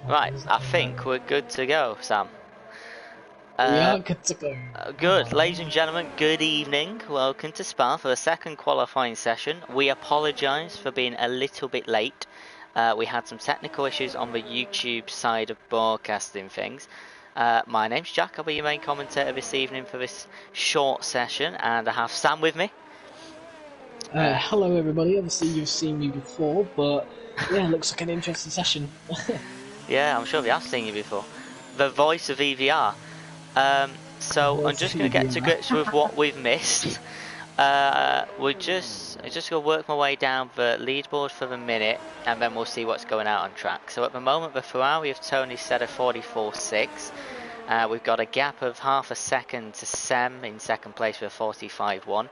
Right, I think we're good to go, Sam. We are good to go. Good. Ladies and gentlemen, good evening. Welcome to Spa for the second qualifying session. We apologise for being a little bit late. We had some technical issues on the YouTube side of broadcasting things. My name's Jack. I'll be your main commentator this evening for this short session, and I have Sam with me. Hello everybody, obviously you've seen me before, but yeah, it looks like an interesting session. Yeah, I'm sure we have seen you before. The voice of EVR. So I'm just going to get to grips with what we've missed. I'm just going to work my way down the leaderboard for the minute, and then we'll see what's going out on track. So at the moment, the Ferrari of Tony set a 44.6. We've got a gap of half a second to Sem in second place with a 45.1.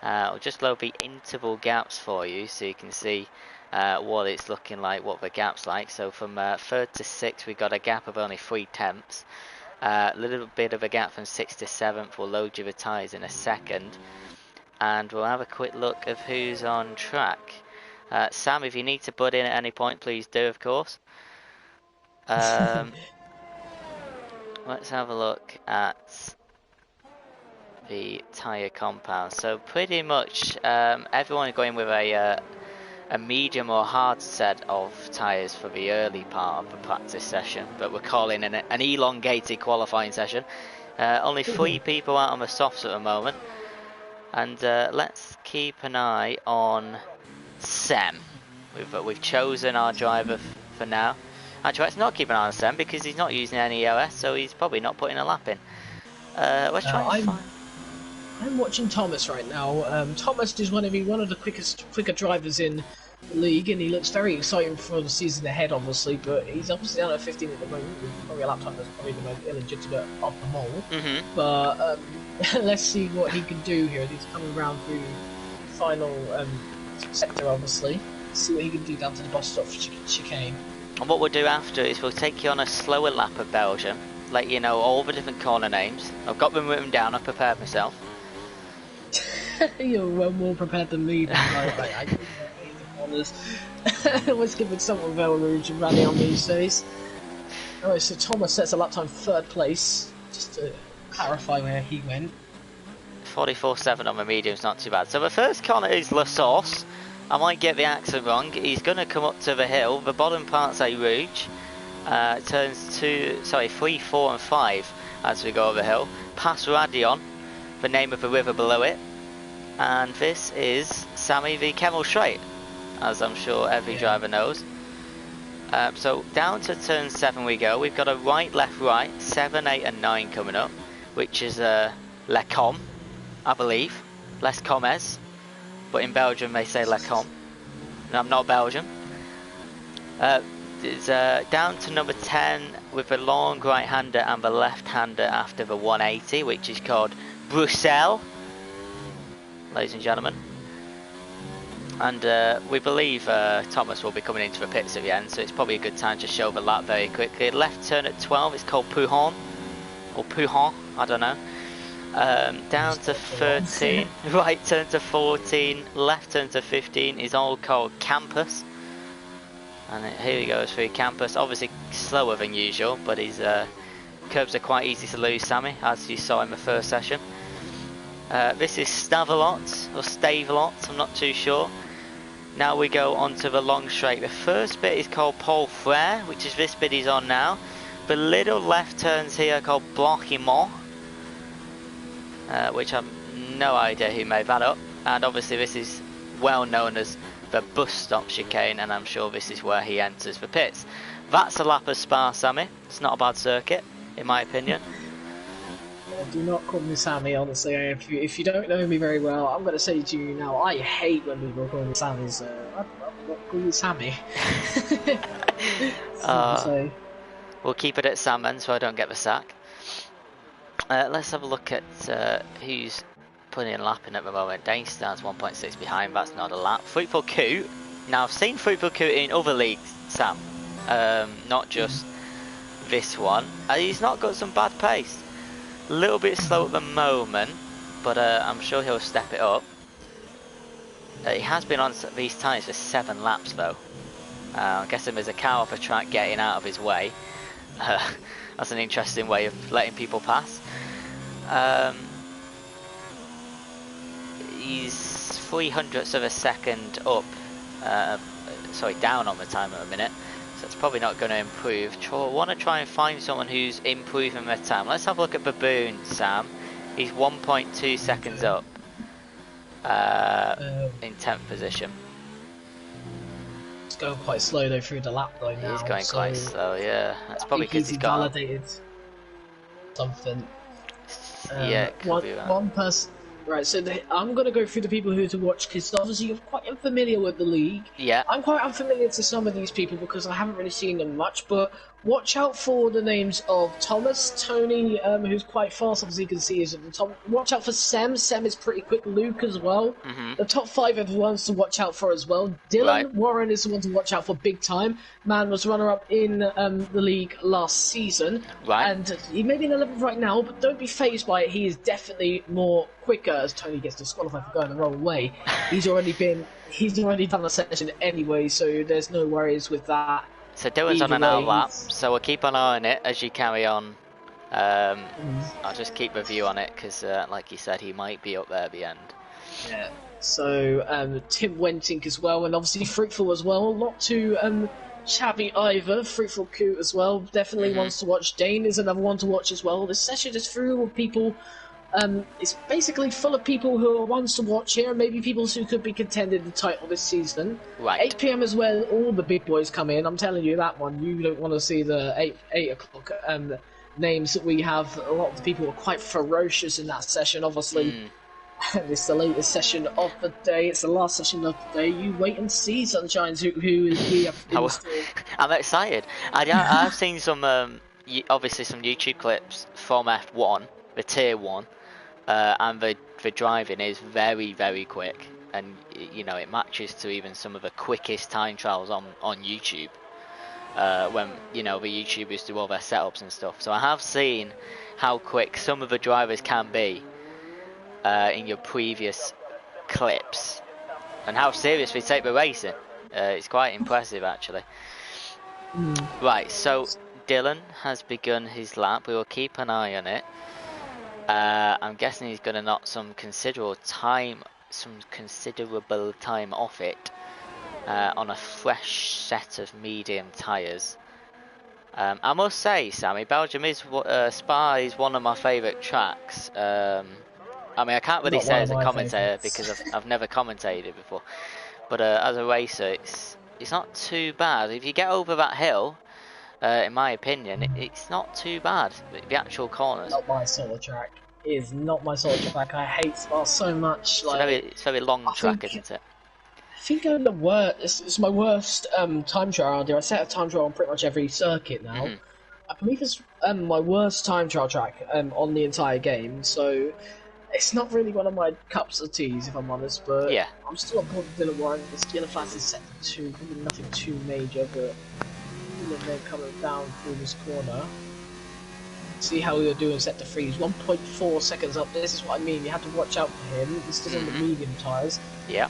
I'll just load the interval gaps for you so you can see what it's looking like, what the gap's like. So from third to sixth, we've got a gap of only 3/10. A little bit of a gap from 6th to 7th. We'll load you the tyres in a second, and we'll have a quick look of who's on track. Sam, if you need to butt in at any point, please do, of course. Let's have a look at the tyre compound. So pretty much everyone is going with a medium or hard set of tyres for the early part of the practice session, but we're calling an elongated qualifying session. Only 3 people out on the softs at the moment, and let's keep an eye on Sem. We've chosen our driver for now. Actually, let's not keep an eye on Sem because he's not using any EOS, so he's probably not putting a lap in. Let's try and find... I'm watching Thomas right now. Thomas is one of the quicker drivers in the league, and he looks very exciting for the season ahead, obviously. But he's obviously down at 15 at the moment, with probably a lap time that's probably the most illegitimate of them all. But let's see what he can do here. He's coming around through the final sector, obviously. Let's see what he can do down to the bus stop chicane. And what we'll do after is we'll take you on a slower lap of Belgium, let you know all the different corner names. I've got them written down. I've prepared myself. You're well more prepared than me. I always give it someone Rouge and rally on these days. Alright, so Thomas sets a lap time 3rd place, just to clarify where he went. 44.7 on the medium's not too bad. So the first corner is La Sauce. I might get the accent wrong. He's going to come up to the hill. The bottom part's a Rouge. Turns 3, 4 and 5 as we go over the hill. Past Radion, the name of the river below it. And this is Sammy the Kemmel Straight, as I'm sure every driver knows. So down to turn 7 we go. We've got a right, left, right, 7, 8 and 9 coming up, which is Le Com, I believe. Les Comes, but in Belgium they say Le Com. And I'm not Belgian. It's down to number 10 with the long right-hander and the left-hander after the 180, which is called Bruxelles, ladies and gentlemen. And we believe Thomas will be coming into the pits at the end, so it's probably a good time to show the lap very quickly. Left turn at 12 is called Pouhon, or Pouhon, I don't know. Down to 13, right turn to 14, left turn to 15 is all called Campus. And here he goes through Campus, obviously slower than usual, but his curbs are quite easy to lose, Sammy, as you saw in the first session. This is Stavelot, or Stavelot, I'm not too sure. Now we go on to the long straight. The first bit is called Paul Frere, which is this bit he's on now. The little left turns here are called Blanchimont, which I've no idea who made that up. And obviously this is well known as the bus stop chicane, and I'm sure this is where he enters the pits. That's a lap of Spa, Sammy. It's not a bad circuit, in my opinion. Do not call me Sammy, honestly. If you don't know me very well, I'm going to say to you now, I hate when people call me Sammy, so I'm not calling you Sammy. We'll keep it at Salmon so I don't get the sack. Let's have a look at who's putting in lapping at the moment. Dainstar's 1.6 behind, that's not a lap. Fruitful Coot. Now I've seen Fruitful Coot in other leagues, Sam. Not just this one. He's not got some bad pace. A little bit slow at the moment, but I'm sure he'll step it up. He has been on these tyres for 7 laps though. I'm guessing there's a car off a track getting out of his way. That's an interesting way of letting people pass. He's 0.03 of a second up, sorry, down on the time at the minute, so it's probably not going to improve. I want to try and find someone who's improving their time. Let's have a look at Baboon, Sam. He's 1.2 seconds up, in 10th position. It's going quite slow though through the lap though now. He's going quite slow, yeah. That's probably because he's got validated something. Yeah, it could be that. One person. Right, so I'm going to go through the people who to watch, because obviously you're quite unfamiliar with the league. Yeah. I'm quite unfamiliar to some of these people because I haven't really seen them much, but watch out for the names of Thomas, Tony, who's quite fast, obviously you can see is at the top. Watch out for Sam. Sam is pretty quick. Luke as well. The top 5 are the ones to watch out for as well. Dylan Warren is the one to watch out for big time. Man was runner-up in the league last season. And he may be in 11th right now, but don't be fazed by it. He is definitely more quicker as Tony gets disqualified for going the wrong way. He's already done a session anyway, so there's no worries with that. So Dylan's on an hour lap, so we'll keep an eye on it as you carry on. I'll just keep a view on it because, like you said, he might be up there at the end. Yeah. So Tim Wentink as well, and obviously Fruitful as well. Not too shabby either. Fruitful Coot as well. Definitely wants to watch. Dane is another one to watch as well. This session is through with people. It's basically full of people who are ones to watch here, and maybe people who could be contending the title this season. 8 PM is where all the big boys come in. I'm telling you that one. You don't want to see the 8 o'clock names that we have. A lot of the people are quite ferocious in that session, obviously. It's the latest session of the day. It's the last session of the day. You wait and see, Sunshines, who we have in store. I'm excited. I've seen some, obviously some YouTube clips from F1, the Tier 1. And the driving is very, very quick, and you know it matches to even some of the quickest time trials on YouTube. When you know the YouTubers do all their setups and stuff, so I have seen how quick some of the drivers can be in your previous clips, and how serious they take the racing. It's quite impressive actually. Right, so Dylan has begun his lap. We will keep an eye on it. I'm guessing he's going to knock some considerable time off it on a fresh set of medium tyres. I must say, Sammy, Belgium is Spa is one of my favourite tracks. I mean, I can't really say as a commentator because I've never commentated it before, but as a racer, it's not too bad. If you get over that hill, in my opinion, it's not too bad. The actual corners. Not my sort of track. It is not my sort of track. I hate Spa so much. It's a very long track, isn't it? I think I'm the worst. It's my worst time trial idea. I set a time trial on pretty much every circuit now. I believe it's my worst time trial track on the entire game. So it's not really one of my cups of teas, if I'm honest. But yeah, I'm still on board with Dylan Warren. The yellow flag is set to 2. Probably nothing too major, but then coming down through this corner. See how we were doing set to 3. He's 1.4 seconds up. This is what I mean. You have to watch out for him. This is on the medium tyres. Yeah.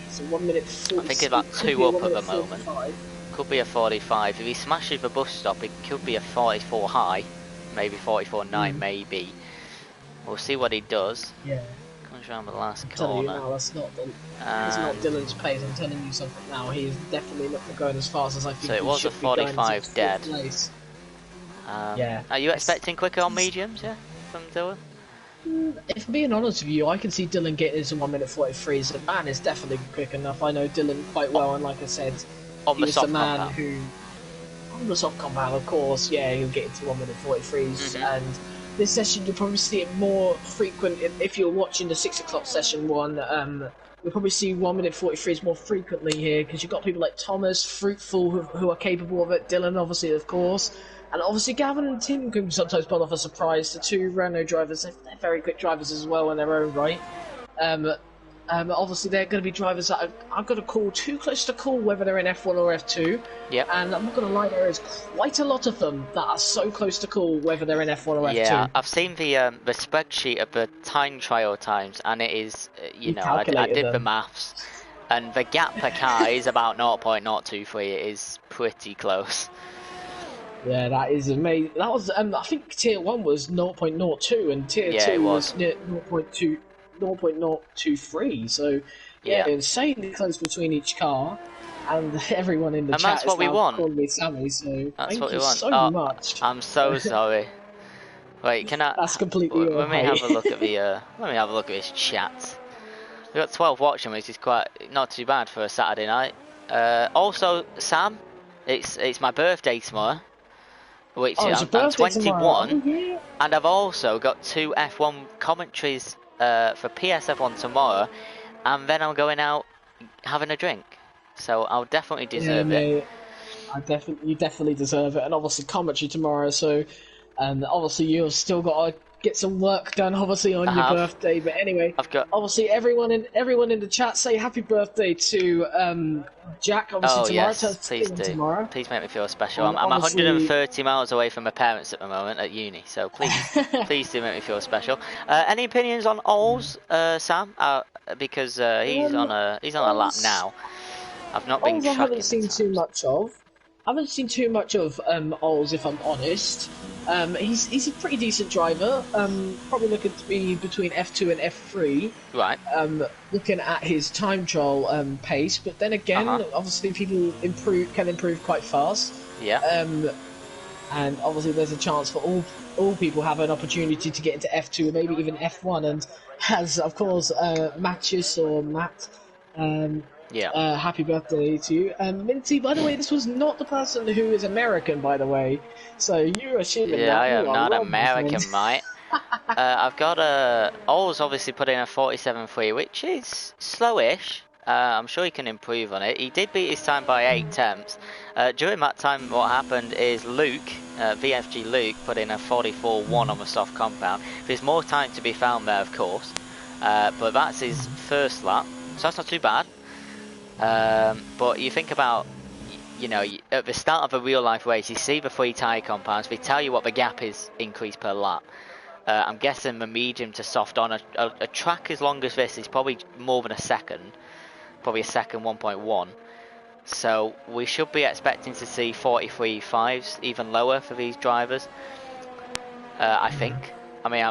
It's a 1 minute 40. I think it's about 2 up at the moment. Could be a 45. If he smashes the bus stop, it could be a 44 high, maybe 44.9, maybe. We'll see what he does. Yeah. Comes around the last corner. I'm telling you now, that's not Dylan's pace. I'm telling you something now. He is definitely not going as fast as I think. So it was a 45 dead. Yeah. Are you expecting quicker on mediums, yeah, from Dylan? If I'm being honest with you, I can see Dylan getting into 1 minute 43. So the man is definitely quick enough. I know Dylan quite well, and like I said, on the soft man compound. who, on the soft compound, of course, yeah, he'll get into 1 minute 43s. And this session, you'll probably see it more frequent if you're watching the 6 o'clock session one. You'll probably see 1 minute 43s more frequently here because you've got people like Thomas, Fruitful, who are capable of it. Dylan, obviously, of course. And obviously Gavin and Tim can sometimes pull off a surprise. The 2 Renault drivers, they're very quick drivers as well in their own right. Obviously they're going to be drivers that I've got to call too close to call whether they're in F1 or F2. Yep. And I'm not going to lie, there is quite a lot of them that are so close to call whether they're in F1 or F2. Yeah, I've seen the spreadsheet of the time trial times, and it is, you know, I did the maths. And the gap per car is about 0.023. It is pretty close. Yeah, that is amazing. That was, I think Tier 1 was 0.02 and Tier Yeah, 2 it was was. near 0.023. So, yeah, Yeah. insanely close between each car. And everyone in the And chat that's is what we now want. calling me Sammy, so That's thank what we you want. so Oh, much. I'm so sorry. Wait, can I? That's completely Let me alright. have a look at the. Let me have a look at this chat. We've got 12 watching, which is quite not too bad for a Saturday night. Also, Sam, it's my birthday tomorrow, which Oh, it's your I'm birthday tomorrow. 21, Oh, yeah. and I've also got 2 F1 commentaries for PSF1 tomorrow, and then I'm going out having a drink. So I'll definitely Yeah, deserve it. mate. You definitely deserve it, and obviously commentary tomorrow. So, and obviously you've still got to get some work done, obviously on I your have. birthday. But anyway, I've got. obviously everyone in the chat say happy birthday to Jack. Obviously Oh tomorrow, yes, turns please 21 do. tomorrow, Please make me feel special. and I'm obviously 130 miles away from my parents at the moment at uni, so please, please do make me feel special. Any opinions on Ols, Sam? Because he's on a lap Oz, now. I've not been Oz I haven't tracking the seen too times. much of. I haven't seen too much of Oz, if I'm honest. He's a pretty decent driver. Probably looking to be between F2 and F3. Right. Looking at his time trial pace, but then Uh huh. again, obviously people can improve quite fast, Yeah. and obviously there's a chance for all people have an opportunity to get into F2 or maybe even F1. And as of course Matches or Matt, Yeah. happy birthday to you, Minty. By the way, this was not the person who is American, by the way. So you're assuming Yeah. I that you am are not wrong, my friend. American, mate. I've got Ols obviously put in a 47.3, which is slowish. I'm sure he can improve on it. He did beat his time by 8 tenths. During that time, what happened is Luke, VFG Luke, put in a 44.1 on the soft compound. There's more time to be found there, of course, but that's his first lap, so that's not too bad. But you think about, you know, at the start of a real life race, you see the 3 tyre compounds, they tell you what the gap is increased per lap. I'm guessing the medium to soft on a track as long as this is probably more than a second, probably a second 1.1. So we should be expecting to see 43.5s, even lower for these drivers. I think. I mean,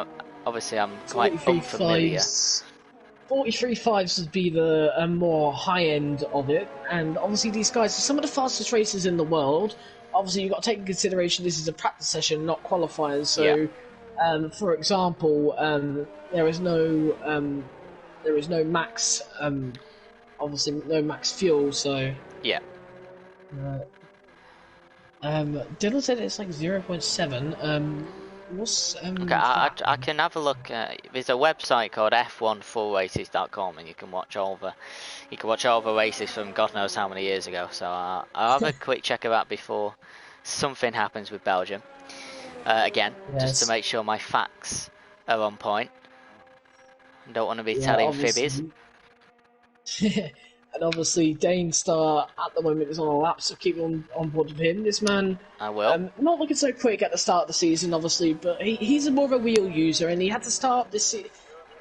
obviously I'm quite 43 unfamiliar. fives. 43 fives would be the more high end of it, and obviously these guys are some of the fastest racers in the world. Obviously, you've got to take in consideration this is a practice session, not qualifying. Yeah. So, for example, there is no max, obviously no max fuel. So, Yeah. Dylan said it's like 0.7. What's Okay, I can have a look. There's a website called f1fullraces.com, and you can watch all the races from God knows how many years ago. So I'll have a quick check of that before something happens with Belgium. Again, just to Yes. make sure my facts are on point. I don't want to be Yeah, telling fibbies. obviously. And obviously, Dane Star at the moment is on a lap, so keep on board with him. This man, I will. not looking so quick at the start of the season, obviously, but he's more of a wheel user, and he had to start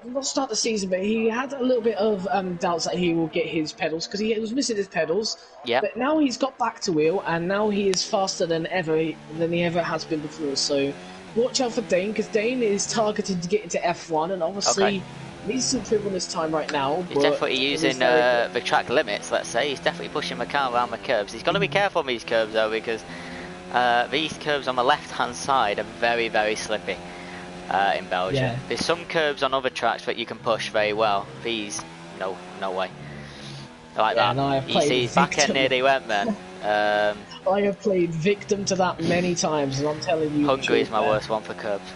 not start the season, but he had a little bit of doubts that he will get his pedals because he was missing his pedals. Yeah. But now he's got back to wheel, and now he is faster than he ever has been before. So watch out for Dane, because Dane is targeted to get into F1, and obviously. Okay. Needs to improve on this time right now. He's definitely using the track limits, let's say. He's definitely pushing the car around the curbs. He's got to be careful on these curbs, though, because these curbs on the left-hand side are very, very slippy in Belgium. Yeah. There's some curbs on other tracks that you can push very well. These, no way. Like Yeah, that. You see his back end nearly went, man. I have played victim to that many times, and I'm telling you. Hungary is my worst one for curbs.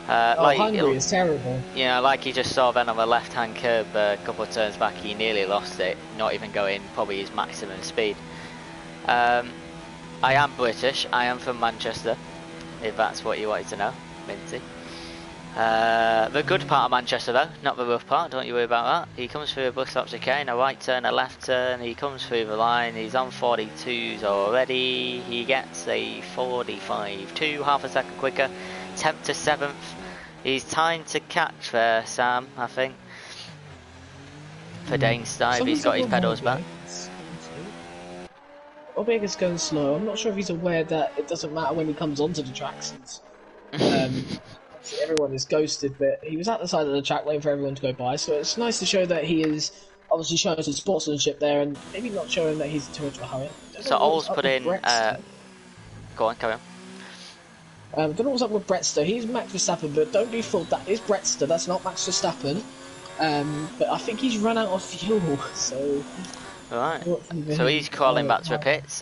Hungary is terrible. Yeah, like you just saw then on the left-hand curb a couple of turns back, he nearly lost it, not even going probably his maximum speed. I am British, I am from Manchester, if that's what you wanted to know, Minty. The good part of Manchester though, not the rough part, don't you worry about that. He comes through a bus stop chicane, a right turn, a left turn, he comes through the line, he's on 42s already, he gets a 45.2, half a second quicker, 10th to 7th. He's time to catch there, Sam, I think. for Dane Stive. He's got his pedals back. Obega's going slow. I'm not sure if he's aware that it doesn't matter when he comes onto the track, since everyone is ghosted, but he was at the side of the track waiting for everyone to go by, so it's nice to show that he is obviously showing some sportsmanship there, and maybe not showing that he's too much of a hurry. So Oles put in... go on, carry on. Don't know what's up with Bretster. He's Max Verstappen, but don't be fooled. That is Bretster. That's not Max Verstappen. But I think he's run out of fuel, so... Right. So he's crawling back to the pits.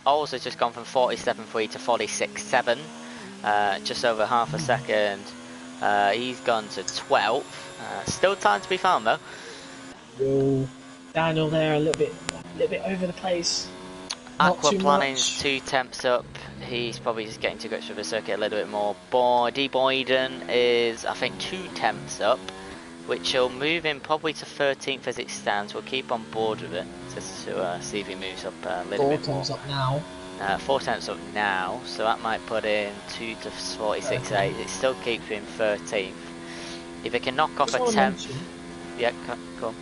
Oles has just gone from 47.3 to 46.7. Just over half a second. He's gone to 12th. Still time to be found, though. Yo, Daniel there, a little bit over the place. Aquaplaning's 2 temps up. He's probably just getting to grips with the circuit a little bit more. D. Boyden is, I think, 2 temps up, which will move him probably to 13th as it stands. We'll keep on board with it just to see if he moves up a little bit more. 4 temps up now. 4 temps up now, so that might put in 2 to 46.8. It still keeps him 13th. If it can knock off a 10th... Yeah, cool.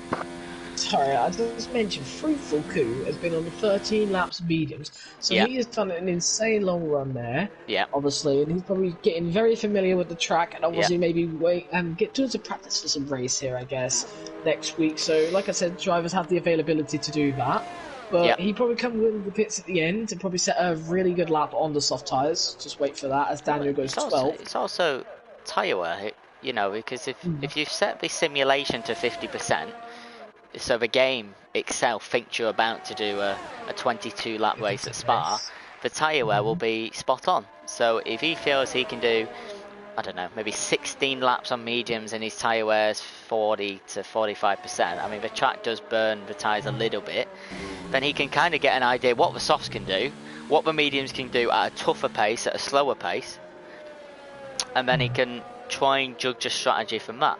Sorry, I just mentioned Fruitful Coup has been on the 13 laps mediums, so he has done an insane long run there. Yeah. Obviously, and he's probably getting very familiar with the track, and obviously maybe get towards a practice for some race here, I guess, next week. So, like I said, drivers have the availability to do that. But he probably comes in the pits at the end and probably set a really good lap on the soft tyres. Just wait for that as Daniel goes 12th. It's also tyre wear, you know, because if you set the simulation to 50%, so the game itself thinks you're about to do a 22 lap race at Spa, the tyre wear will be spot on. So if he feels he can do, I don't know, maybe 16 laps on mediums and his tyre wear's 40 to 45%, I mean the track does burn the tyres a little bit, then he can kind of get an idea what the softs can do, what the mediums can do at a tougher pace, at a slower pace, and then he can try and judge a strategy from that.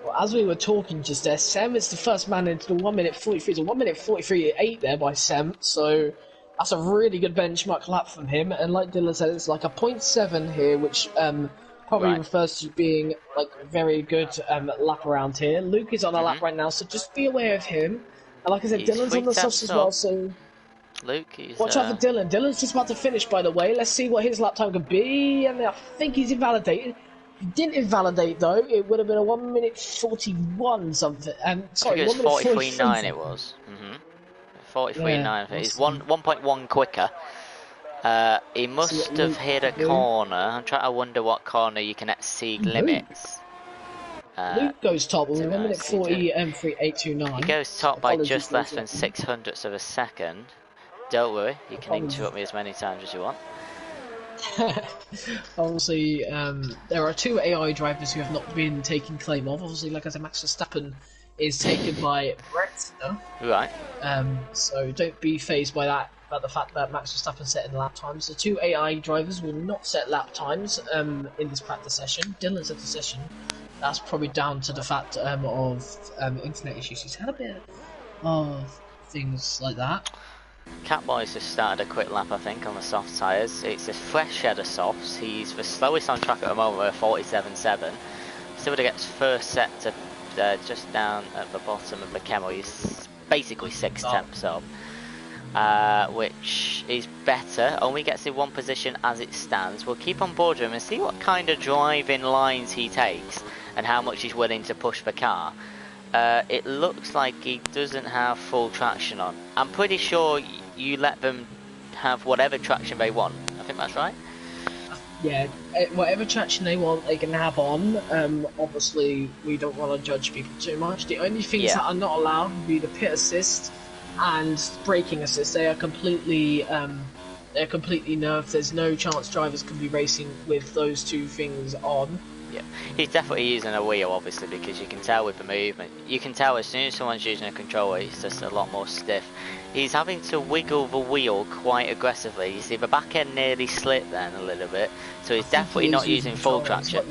Well, as we were talking just there, Sem is the first man into the 1 minute 43. It's a 1 minute 43.8 there by Sem, so that's a really good benchmark lap from him. And like Dylan said, it's like a 0.7 here, which probably refers to being like a very good lap around here. Luke is on a lap right now, so just be aware of him. And like I said, Dylan's on the softs as well, so Luke, he's, watch out for Dylan. Dylan's just about to finish, by the way. Let's see what his lap time could be. And I think he's invalidated. If he didn't invalidate, though, it would have been a 1 minute 41 something. Sorry, I think it was 43.9 it was. 43.9. He's 1.1 quicker. He must have hit a corner. I'm trying to wonder what corner you can exceed limits. Luke goes top with 1 minute 40.3829. He goes top by just less than 600ths of a second. Don't worry, you can interrupt me as many times as you want. Obviously, there are 2 AI drivers who have not been taken claim of. Obviously, like I said, Max Verstappen is taken by Bretster. Right. So don't be fazed by that, about the fact that Max Verstappen set in lap times. The 2 AI drivers will not set lap times in this practice session. Dylan's at the session. That's probably down to the fact of internet issues. He's had a bit of things like that. Catboy's just started a quick lap, I think, on the soft tyres. It's a fresh shed of softs. He's the slowest on track at the moment with 47.7. Still to get first set to just down at the bottom of the Camel. He's basically 6 temps up, which is better. Only gets in 1 position as it stands. We'll keep on board with him and see what kind of driving lines he takes and how much he's willing to push the car. It looks like he doesn't have full traction on. I'm pretty sure you let them have whatever traction they want. I think that's right. Yeah, whatever traction they want, they can have on. Obviously, we don't want to judge people too much. The only things that are not allowed would be the pit assist and braking assist. They are completely nerfed. There's no chance drivers can be racing with those 2 things on. Yeah, he's definitely using a wheel, obviously, because you can tell with the movement. You can tell as soon as someone's using a controller, it's just a lot more stiff. He's having to wiggle the wheel quite aggressively. You see the back end nearly slipped then a little bit, so he's definitely not using full traction.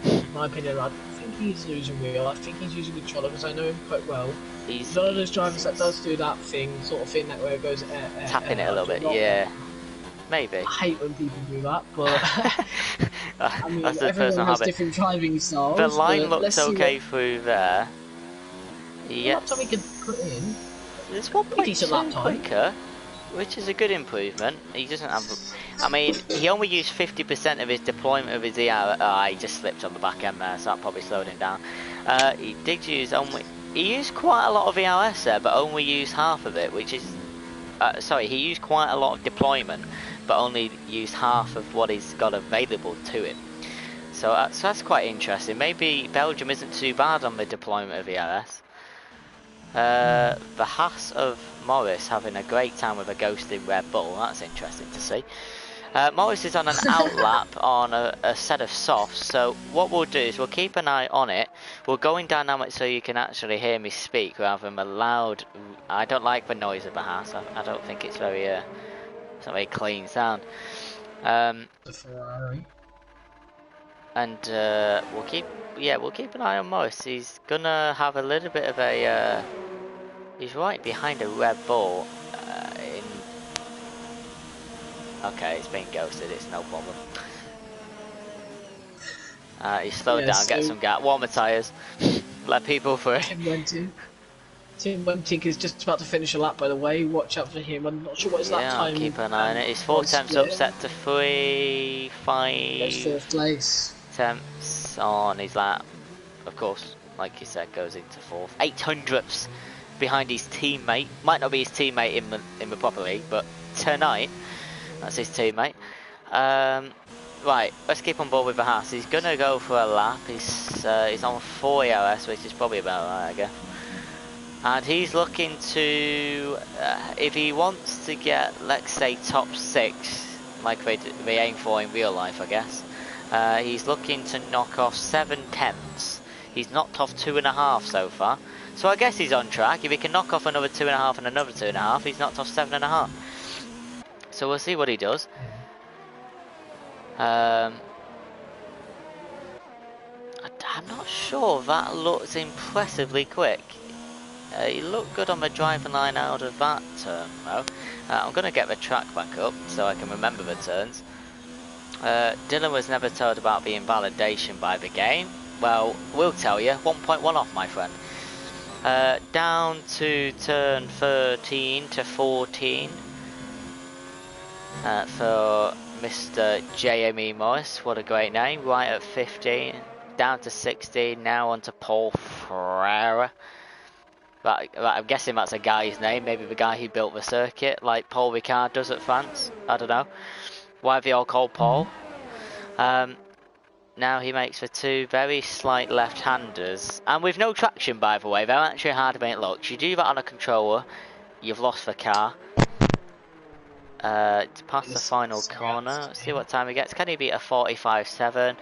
In my opinion, I think he's losing wheel. I think he's using controller because I know him quite well. He's one of those drivers that does do that sort of thing that where it goes tapping it a little bit, yeah. Maybe. I hate when people do that, but I mean, that's the everyone personal has habit. different driving styles. The line looks okay through there. The lap time he could put in. It's Decent lap 1.2 time. quicker, which is a good improvement. He doesn't have. I mean, he only used 50% of his deployment of his ER. Oh, he just slipped on the back end there, so that probably slowed him down. He did use only. He used quite a lot of ERS there, but only used half of it, which is. Sorry, he used quite a lot of deployment, but only used half of what he's got available to him. So that's quite interesting. Maybe Belgium isn't too bad on the deployment of ERS. The Haas of Morris having a great time with a ghosting Red Bull. That's interesting to see. Morris is on an outlap on a set of softs, so what we'll do is we'll keep an eye on it. We'll go in dynamic so you can actually hear me speak rather than a loud. I don't like the noise of the Haas. I don't think it's very it's not very clean sound. The Ferrari. And we'll keep an eye on Morris. He's gonna have a little bit of a he's right behind a Red Bull okay, it's been ghosted, it's no problem. He's slowed down, get some gas, warm the tyres, let people through. Tim Wentic is just about to finish a lap, by the way. Watch out for him. I'm not sure what his lap time. Yeah, keep an eye on it. He's 4 temps up, set to 3, 5. That's 4th place. Temps on his lap. Of course, like you said, goes into 4th. 800ths behind his teammate. Might not be his teammate in the proper league, but tonight, that's his teammate. Right, let's keep on board with the Haas. He's gonna go for a lap. He's on 4 ERS, which is probably about right, I guess. And he's looking to, if he wants to get, let's say, top 6, like they aim for in real life, I guess. He's looking to knock off 7 tenths. He's knocked off 2.5 so far. So I guess he's on track. If he can knock off another 2.5 and another 2.5, he's knocked off 7.5. So we'll see what he does. I'm not sure that looks impressively quick. He looked good on the driving line out of that turn though. I'm going to get the track back up so I can remember the turns. Dylan was never told about the invalidation by the game. Well, we'll tell you, 1.1 off, my friend. Down to turn 13 to 14 for Mr. JME Morris. What a great name. Right at 15, down to 16, now on to Paul Ferreira. Right, I'm guessing that's a guy's name, maybe the guy who built the circuit, like Paul Ricard does at France. I don't know. Why have they all called Paul? Now he makes for 2 very slight left-handers, and with no traction, by the way. They're actually hard to make look. You do that on a controller, you've lost the car. It's past the final corner. Let's see what time he gets. Can he beat a 45.7?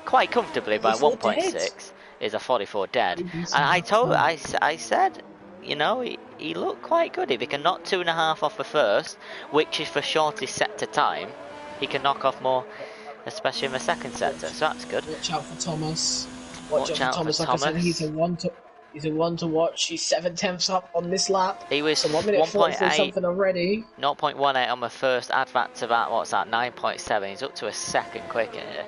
Quite comfortably by 1.6. Is a 44 dead. And I said, you know, he looked quite good. If he can knock 2.5 off the first, which is the shortest sector time, he can knock off more, especially in the second sector. So that's good. Watch out for Thomas. Watch out for Thomas. Like I said, he's a one to watch. He's 7 tenths up on this lap. He was 1 minute 43 something already. 0.18 on the first. Add that to that. What's that? 9.7. He's up to a second quicker here.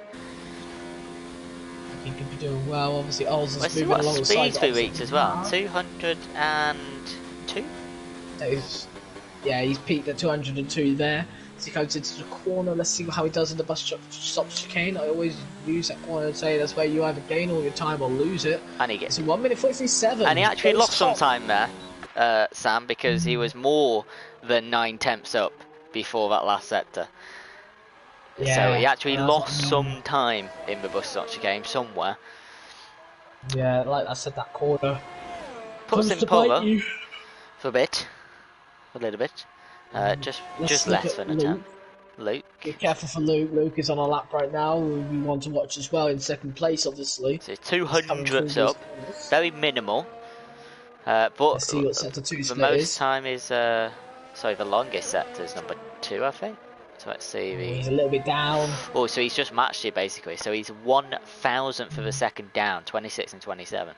He could be doing well. Obviously, Ols is moving what along the speeds side. we reached as well? 202? Yeah, he's peaked at 202 there. As he goes into the corner, let's see how he does in the bus stop chicane. I always use that corner and say that's where you either gain all your time or lose it. And he gets 1 minute 43.7. And he actually lost some time there, Sam, because he was more than 9 tenths up before that last sector. Yeah, so he actually lost some time in the bus stop chicane somewhere. Yeah, like I said, that corner puts him polar for a bit, a little bit. Just less than a temp. Luke. Be careful for Luke. Luke is on a lap right now. We want to watch as well in second place, obviously. So 200s up, very minimal. But let's see what sector 2 the most time is the longest sector is number 2, I think. So let's see. He's a little bit down. Oh, so he's just matched it basically. So he's 1,000th of a second down, 26 and 27.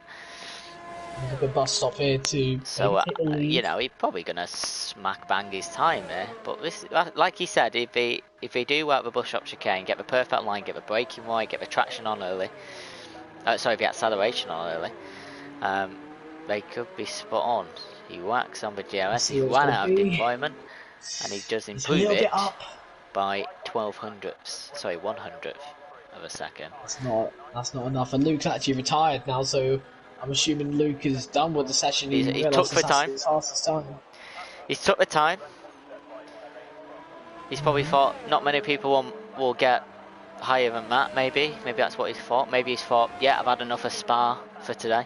There's a good bus stop here too. So you know, he's probably gonna smack bang his time there. But this, like he said, if they do work the bus stop chicane, get the perfect line, get the braking right, get the traction on early. Sorry, the acceleration on early. they could be spot on. He whacks on the GRS, he what it's ran gonna out of be. deployment, and he does He's a improve little it bit up. by 1/hundredth of a second. That's not enough. And Luke's actually retired now, so I'm assuming Luke is done with the session. He He took the time. His fastest time. He's took the time. He's probably thought not many people will get higher than that, maybe. Maybe that's what he's thought. Maybe he's thought, yeah, I've had enough of Spa for today.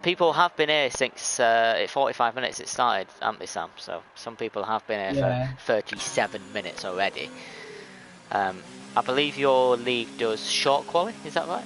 People have been here since 45 minutes it started, haven't they, Sam? So some people have been here for 37 minutes already. I believe your league does short quali, is that right?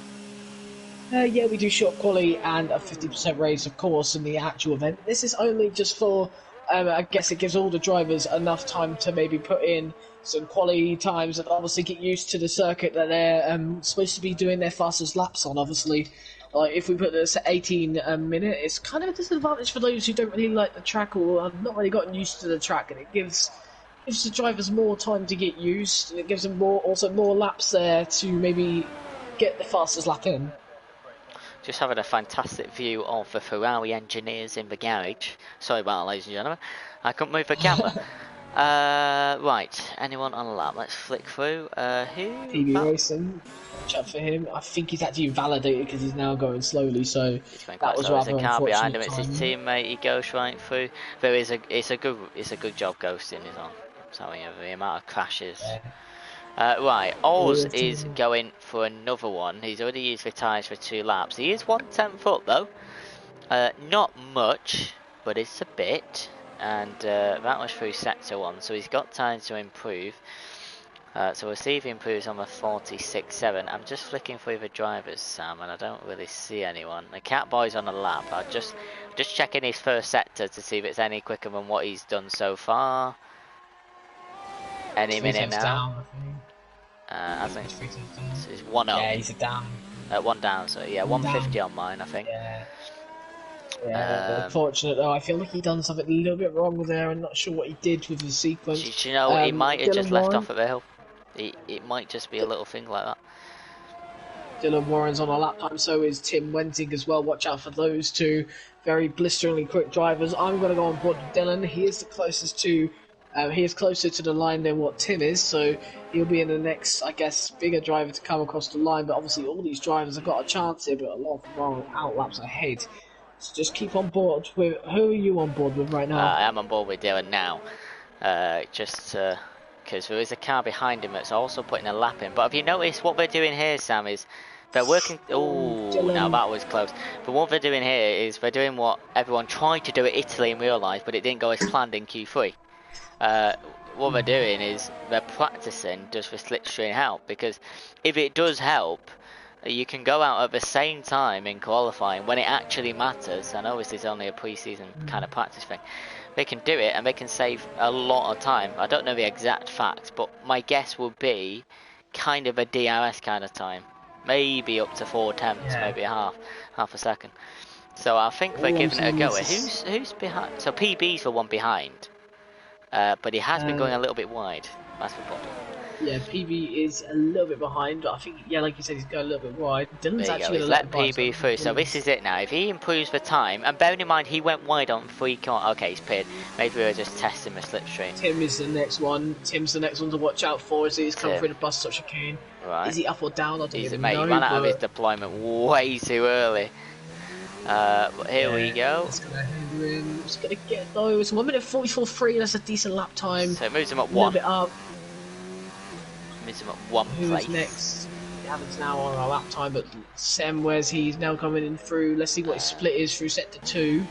Yeah, we do short quali and a 50% race, of course, in the actual event. This is only just for, I guess it gives all the drivers enough time to maybe put in some quali times and obviously get used to the circuit that they're supposed to be doing their fastest laps on, obviously. Like, if we put this at 18 minute, it's kind of a disadvantage for those who don't really like the track or have not really gotten used to the track, and it gives the drivers more time to get used, and it gives them more laps there to maybe get the fastest lap in. Just having a fantastic view of the Ferrari engineers in the garage. Sorry about that, ladies and gentlemen. I couldn't move the camera. Right, anyone on a lap? Let's flick through. Who? PB Racing. Watch out for him. I think he's actually invalidated because he's now going slowly, so that was rather unfortunate. There's a car behind him. Time. It's his teammate. He goes right through. There is it's a good job ghosting is on. So the amount of crashes. Yeah. Right, Oz is going for another one. He's already used the tyres for 2 laps. He is 1/10 up though. Not much, but it's a bit. And that was through sector 1, so he's got time to improve. So we'll see if he improves on the 46.7. I'm just flicking through the drivers, Sam, and I don't really see anyone. The Catboy's on a lap. I'm just checking his first sector to see if it's any quicker than what he's done so far. Any minute now. Down, I think so. He's 1 up. Yeah, he's down. 1 down, so yeah, 150 on mine, I think. Yeah, unfortunate though. I feel like he done something a little bit wrong there. I'm not sure what he did with the sequence. Do you know, he might have just left Warren, off at the hill. It might just be a little thing like that. Dylan Warren's on a lap time, so is Tim Wenting as well. Watch out for those two very blisteringly quick drivers. I'm going to go on board with Dylan. He is the closest to. He is closer to the line than what Tim is, so he'll be in the next, I guess, bigger driver to come across the line. But obviously, all these drivers have got a chance here, but a lot of them are out laps ahead. So just keep on board with. Who are you on board with right now? I am on board with Dylan now, just because there is a car behind him that's also putting a lap in. But have you noticed what they're doing here, Sam? Is they're working. Oh, now that was close. But what they're doing here is they're doing what everyone tried to do at Italy in real life, but it didn't go as planned in Q3. What they're doing is they're practicing does the slipstream help, because if it does help, you can go out at the same time in qualifying when it actually matters. I know this is only a pre-season kind of practice thing. They can do it and they can save a lot of time. I don't know the exact facts, but my guess would be kind of a DRS kind of time, maybe up to 4/10, maybe half a second. So I think they're giving it a go. Who's behind? So PB's the one behind. But he has been going a little bit wide. That's the problem. Yeah, PB is a little bit behind. I think, like you said, he's going a little bit wide. Dylan's actually he's let PB through. So this is it now. If he improves the time, and bearing in mind he went wide on 3 corners. Okay, he's pitted. Maybe we were just testing the slipstream. Tim is the next one. Tim's the next one to watch out for as he's coming through the bus stop chicane. Right. Is he up or down? I don't even know. He ran out of his deployment way too early. But here we go. It's going to hinder him. It's going to get though. It's 1:44.3. That's a decent lap time. So it moves him up 1. A little bit up. Moves him up 1 place. Who's next? Haven's now on our lap time, but Sem, where's he? He's now coming in through. Let's see what his split is through sector 2.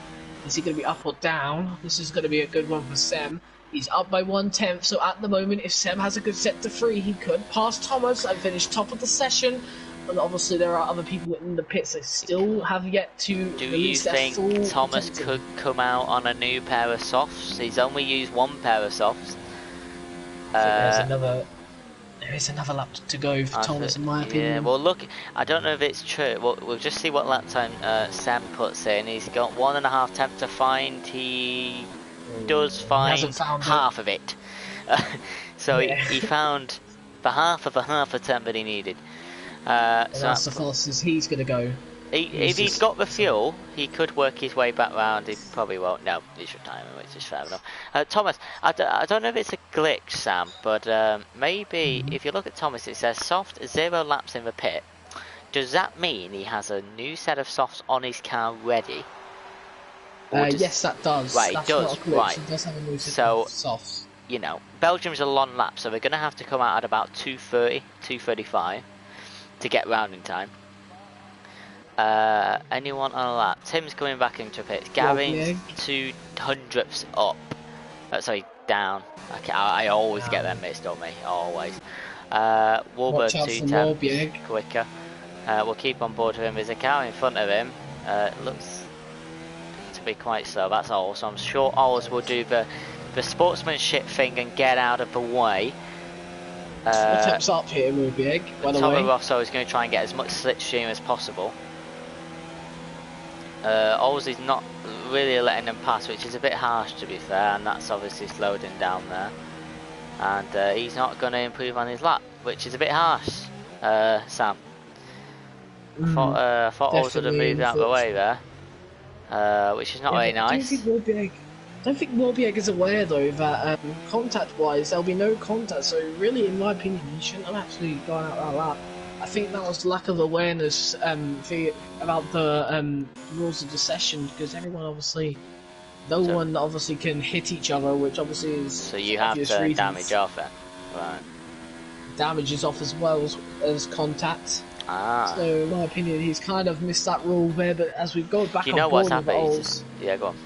Is he going to be up or down? This is going to be a good one for Sem. He's up by 1/10, so at the moment, if Sem has a good sector 3, he could pass Thomas and finish top of the session. But obviously, there are other people in the pits that still have yet to. Do you think Thomas could come out on a new pair of softs? He's only used 1 pair of softs. There is another lap to go for Thomas, in my opinion. Yeah, well, look, I don't know if it's true. We'll just see what lap time Sam puts in. He's got 1.5 tenths to find. He does find half of it. So he found the half of a half attempt that he needed. So that's the fastest he's going to go. If he's got the fuel, he could work his way back round. He probably won't. No, he's retiring, which is fair enough. Thomas, I don't know if it's a glitch, Sam, but maybe if you look at Thomas, it says soft 0 laps in the pit. Does that mean he has a new set of softs on his car ready? Yes, that does. Right, That's it does. not a glitch. Right. He does have a new set So, of softs. you know, Belgium's a long lap, so they're going to have to come out at about 2:30, 2:35 to get round in time. Anyone on a lap? Tim's coming back into pits. Gavin's 200ths up. Sorry, down. I always get them mixed up, me. Always. Wilbur 210 quicker. We'll keep on board with him. There's a car in front of him. Looks to be quite slow. That's all. So I'm sure Ols will do the sportsmanship thing and get out of the way. Attempts up here, Wilbur. By the way, Rosso is going to try and get as much slipstream as possible. Ols is not really letting them pass, which is a bit harsh to be fair, and that's obviously slowed him down there. And he's not going to improve on his lap, which is a bit harsh, Sam. I thought Ols would have moved out of the way there, which is not very nice. I don't think Wilbur is aware though that contact-wise there'll be no contact, so really in my opinion he shouldn't have actually gone out that lap. I think that was lack of awareness about the rules of the session, because everyone obviously, no one obviously can hit each other, which obviously is. So you have to damage off it, right? Damage is off as well as contact. Ah. So in my opinion, he's kind of missed that rule there. But as we go back on board with Ols, yeah, go on.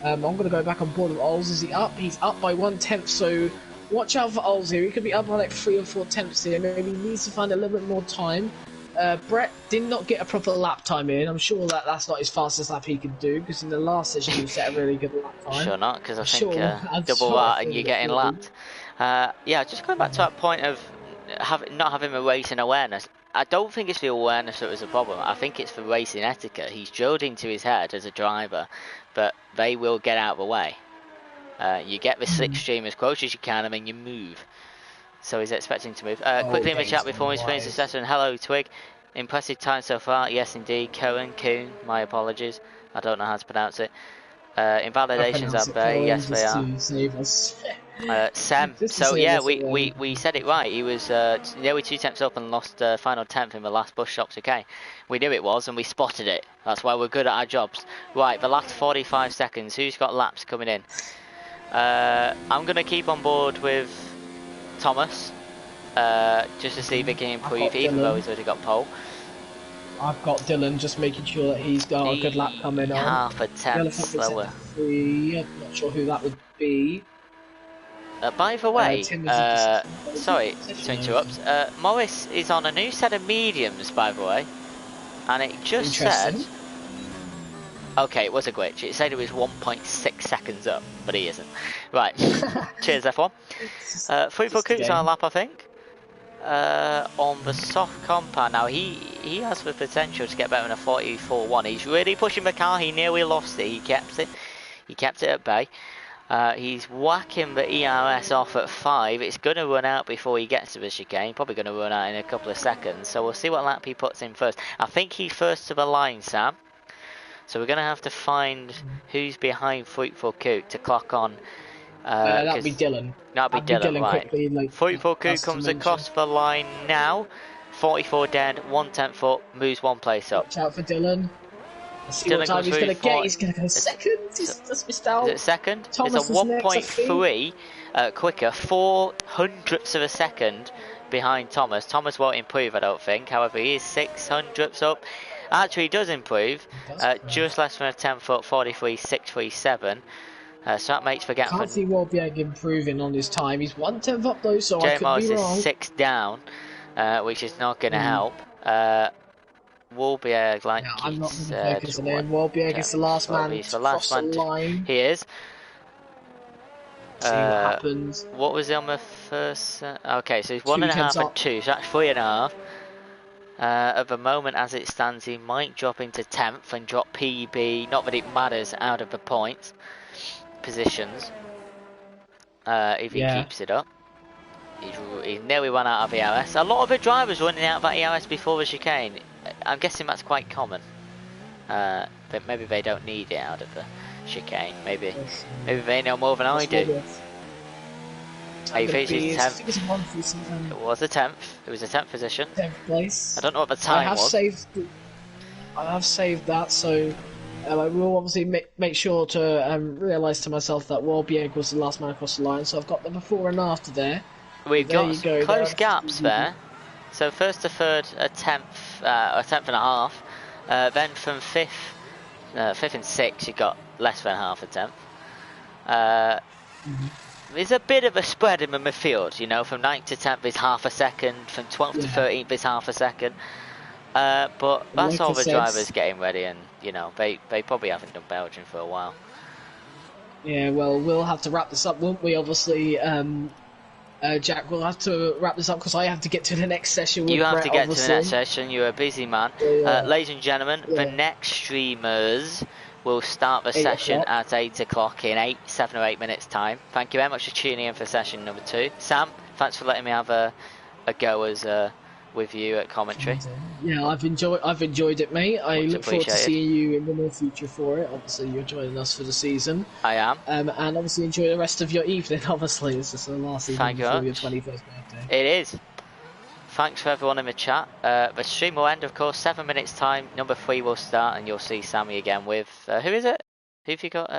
I'm going to go back on board with Ols. Is he up? He's up by 1/10. So. Watch out for Ols here. He could be up by like 3 or 4 tenths here. Maybe he needs to find a little bit more time. Brett did not get a proper lap time in. I'm sure that's not his fastest lap he could do, because in the last session he set a really good lap time. Sure not, because I think double that and you're getting lapped. Yeah, just going back to that point of not having a racing awareness. I don't think it's the awareness that was the problem. I think it's the racing etiquette. He's drilled into his head as a driver, but they will get out of the way. You get the slipstream as close as you can and then you move. So he's expecting to move. Quickly in the chat before he's finished the session. Hello Twig. Impressive time so far. Yes indeed. Cohen, my apologies. I don't know how to pronounce it. Invalidations are there. Yes they are. Sam. So yeah, we said it right. He was nearly 2 tenths up and lost final 10th in the last bus stops. Okay, we knew it was and we spotted it. That's why we're good at our jobs. Right, the last 45 seconds. Who's got laps coming in? I'm going to keep on board with Thomas, just to see if he can improve, even though he's already got pole. I've got Dylan, just making sure that he's got a good lap coming on. Half a tenth slower. I'm not sure who that would be. By the way, sorry to interrupt, Morris is on a new set of mediums, by the way, and it just said... Okay, it was a glitch. It said it was 1.6 seconds up, but he isn't. Right. Cheers, F1. 3-4 on a lap, I think. On the soft compound. Now, he has the potential to get better than a 44.1. He's really pushing the car. He nearly lost it. He kept it at bay. He's whacking the ERS off at 5. It's going to run out before he gets to the chicane. Probably going to run out in a couple of seconds. So we'll see what lap he puts in first. I think he's first to the line, Sam. So we're going to have to find who's behind Fruitful Cook to clock on. That'd be Dylan. That'd be Dylan, right. Quickly, like, Fruitful Cook comes across the line now. 44 dead, 1/10 up, moves 1 place up. Watch out for Dylan. Let's see what time he's going to get. He's going to go second. He's just missed out. Is it second? Thomas it's a 1.3 quicker, 400ths of a second behind Thomas. Thomas won't improve, I don't think. However, he is 600ths up. Actually, he does improve, just less than a 10-foot, 43.637. So that makes the gap. Can't see Warbieg improving on his time. He's 1/10 up though, so I could be wrong. is 6 down, which is not going to help. Warbieg, like no, I'm not going to focus on him. Warbieg is the last man to cross the line. He is. See what happens. What was he on the first? Okay, so he's 1.5 and 2, so that's 3.5. At the moment, as it stands, he might drop into 10th and drop PB, not that it matters, out of the points positions. If he keeps it up. He's nearly run out of ERS. A lot of the drivers running out of that ERS before the chicane. I'm guessing that's quite common. But maybe they don't need it out of the chicane. Maybe they know more than I do. Are you finishing 10th? It was a 10th. It was a 10th position. 10th place. I don't know what the time was. I have saved that, so I will obviously make sure to realise to myself that Warbieg was the last man across the line. So I've got the before and after there. We've got close gaps there. So first to third, a 10th and a half. Then from 5th and 6th, you got less than half a 10th. There's a bit of a spread in the midfield, you know, from 9th to 10th is half a second, from 12th to 13th is half a second. But that's all the drivers getting ready, and, you know, they probably haven't done Belgium for a while. Yeah, well, we'll have to wrap this up, won't we? Obviously, Jack, we'll have to wrap this up because I have to get to the next session with You have Brett, to get obviously. to the next session, you're a busy man. Ladies and gentlemen, the next streamers will start the session at 8 o'clock in 7 or 8 minutes time. Thank you very much for tuning in for session number 2. Sam, thanks for letting me have a go as with you at commentary. Yeah, I've enjoyed it, mate. I look forward to seeing you in the near future for it. Obviously, you're joining us for the season. I am. And obviously enjoy the rest of your evening, obviously. This is the last evening before your 21st birthday. It is. Thanks for everyone in the chat. The stream will end, of course, 7 minutes time. Number 3 will start, and you'll see Sammy again with... who is it? Who have you got?